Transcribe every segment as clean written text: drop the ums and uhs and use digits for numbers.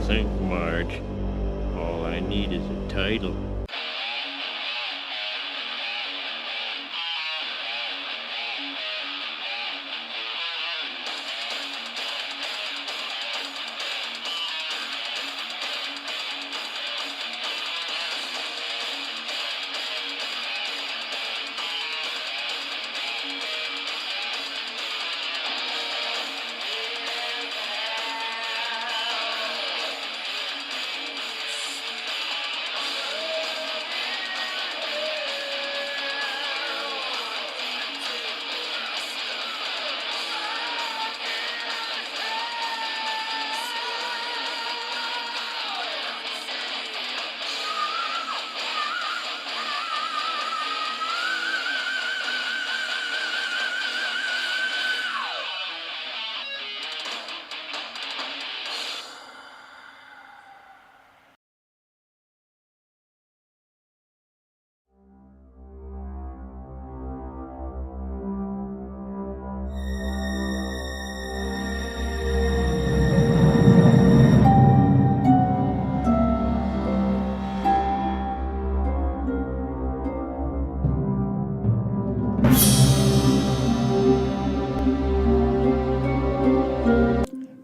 think, Marge. All I need is a title.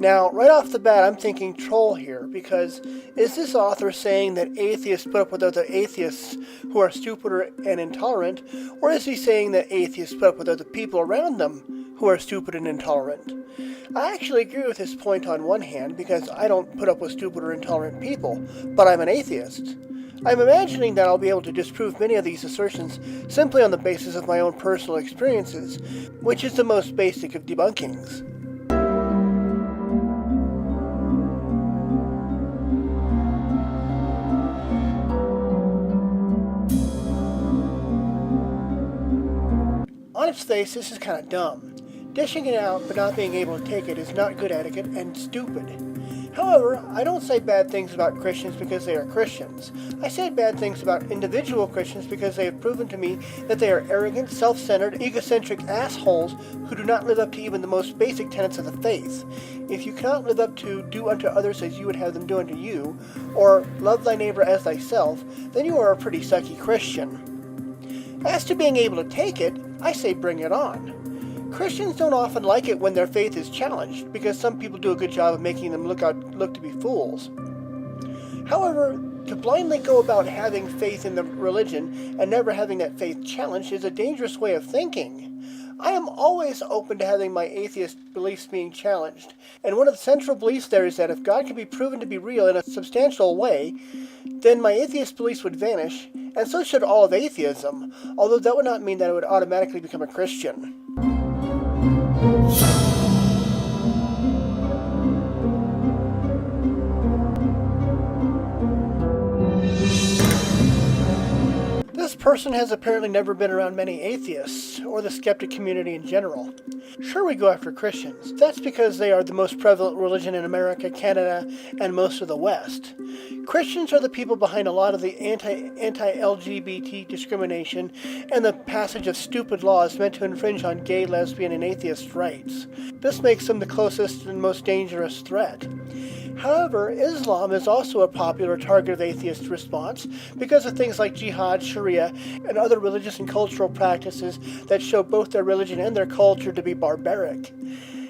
Now, right off the bat, I'm thinking troll here, because is this author saying that atheists put up with other atheists who are stupider and intolerant, or is he saying that atheists put up with other people around them who are stupid and intolerant? I actually agree with this point on one hand, because I don't put up with stupid or intolerant people, but I'm an atheist. I'm imagining that I'll be able to disprove many of these assertions simply on the basis of my own personal experiences, which is the most basic of debunkings. On its face, this is kind of dumb. Dishing it out but not being able to take it is not good etiquette and stupid. However, I don't say bad things about Christians because they are Christians. I say bad things about individual Christians because they have proven to me that they are arrogant, self-centered, egocentric assholes who do not live up to even the most basic tenets of the faith. If you cannot live up to do unto others as you would have them do unto you, or love thy neighbor as thyself, then you are a pretty sucky Christian. As to being able to take it, I say bring it on. Christians don't often like it when their faith is challenged, because some people do a good job of making them look to be fools. However, to blindly go about having faith in the religion and never having that faith challenged is a dangerous way of thinking. I am always open to having my atheist beliefs being challenged, and one of the central beliefs there is that if God can be proven to be real in a substantial way, then my atheist beliefs would vanish, and so should all of atheism, although that would not mean that I would automatically become a Christian. This person has apparently never been around many atheists, or the skeptic community in general. Sure, we go after Christians. That's because they are the most prevalent religion in America, Canada, and most of the West. Christians are the people behind a lot of the anti-LGBT discrimination and the passage of stupid laws meant to infringe on gay, lesbian, and atheist rights. This makes them the closest and most dangerous threat. However, Islam is also a popular target of atheist response because of things like jihad, sharia, and other religious and cultural practices that show both their religion and their culture to be barbaric.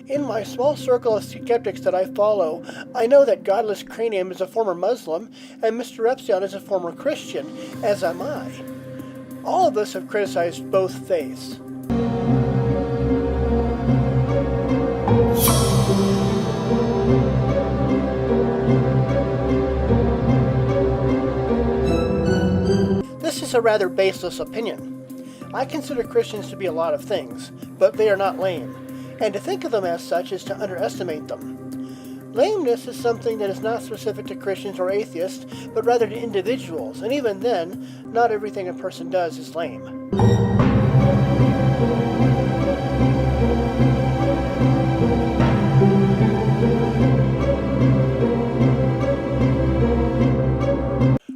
In my small circle of skeptics that I follow, I know that Godless Cranium is a former Muslim and Mr. Epstein is a former Christian, as am I. All of us have criticized both faiths. This is a rather baseless opinion. I consider Christians to be a lot of things, but they are not lame, and to think of them as such is to underestimate them. Lameness is something that is not specific to Christians or atheists, but rather to individuals, and even then, not everything a person does is lame.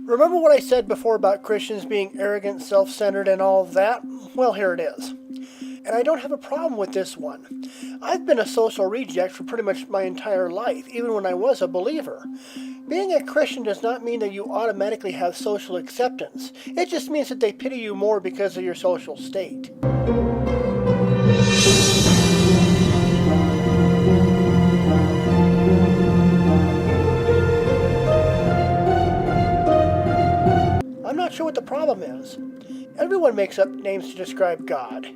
Remember what I said before about Christians being arrogant, self-centered, and all of that? Well, here it is. and I don't have a problem with this one. I've been a social reject for pretty much my entire life, even when I was a believer. Being a Christian does not mean that you automatically have social acceptance. It just means that they pity you more because of your social state. I'm not sure what the problem is. Everyone makes up names to describe God.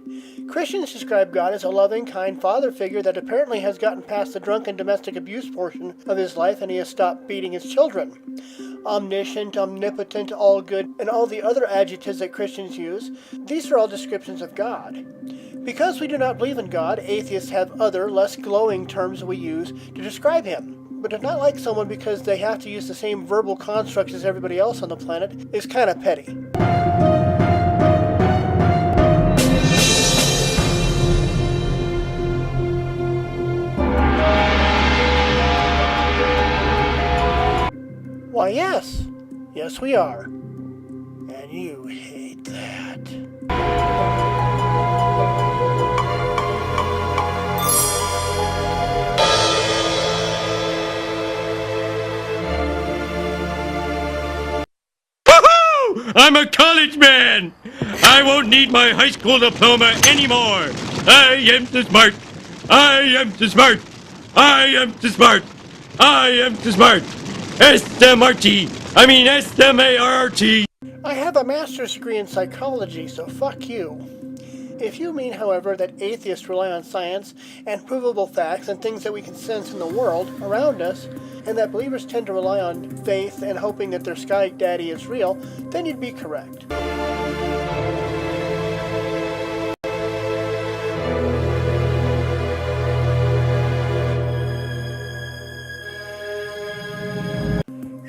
Christians describe God as a loving, kind father figure that apparently has gotten past the drunken domestic abuse portion of his life and he has stopped beating his children. Omniscient, omnipotent, all good, and all the other adjectives that Christians use, these are all descriptions of God. Because we do not believe in God, atheists have other, less glowing terms we use to describe him. But to not like someone because they have to use the same verbal constructs as everybody else on the planet is kind of petty. Why, yes. Yes, we are. And you hate that. Woohoo! I'm a college man! I won't need my high school diploma anymore! I am too smart! I am too smart! I am too smart! I am too smart! S-M-R-T! I mean S-M-A-R-T! I have a master's degree in psychology, so fuck you. If you mean, however, that atheists rely on science and provable facts and things that we can sense in the world around us, and that believers tend to rely on faith and hoping that their sky daddy is real, then you'd be correct.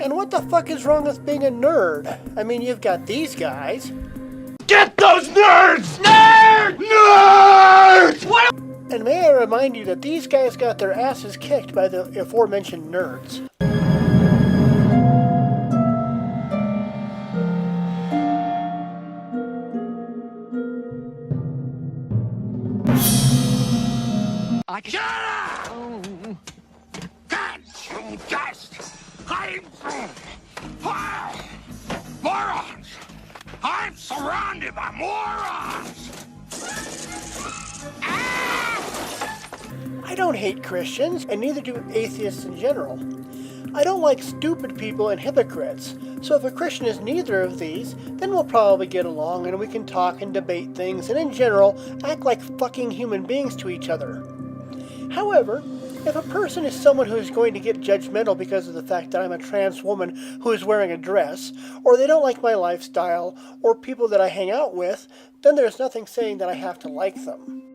And what the fuck is wrong with being a nerd? I mean, you've got these guys. Get those nerds! Nerds! Nerds! What? And may I remind you that these guys got their asses kicked by the aforementioned nerds. Shut up! Gods and dust! Morons! I'm surrounded by morons! I don't hate Christians, and neither do atheists in general. I don't like stupid people and hypocrites, so if a Christian is neither of these, then we'll probably get along and we can talk and debate things and in general act like fucking human beings to each other. However, if a person is someone who is going to get judgmental because of the fact that I'm a trans woman who is wearing a dress, or they don't like my lifestyle, or people that I hang out with, then there's nothing saying that I have to like them.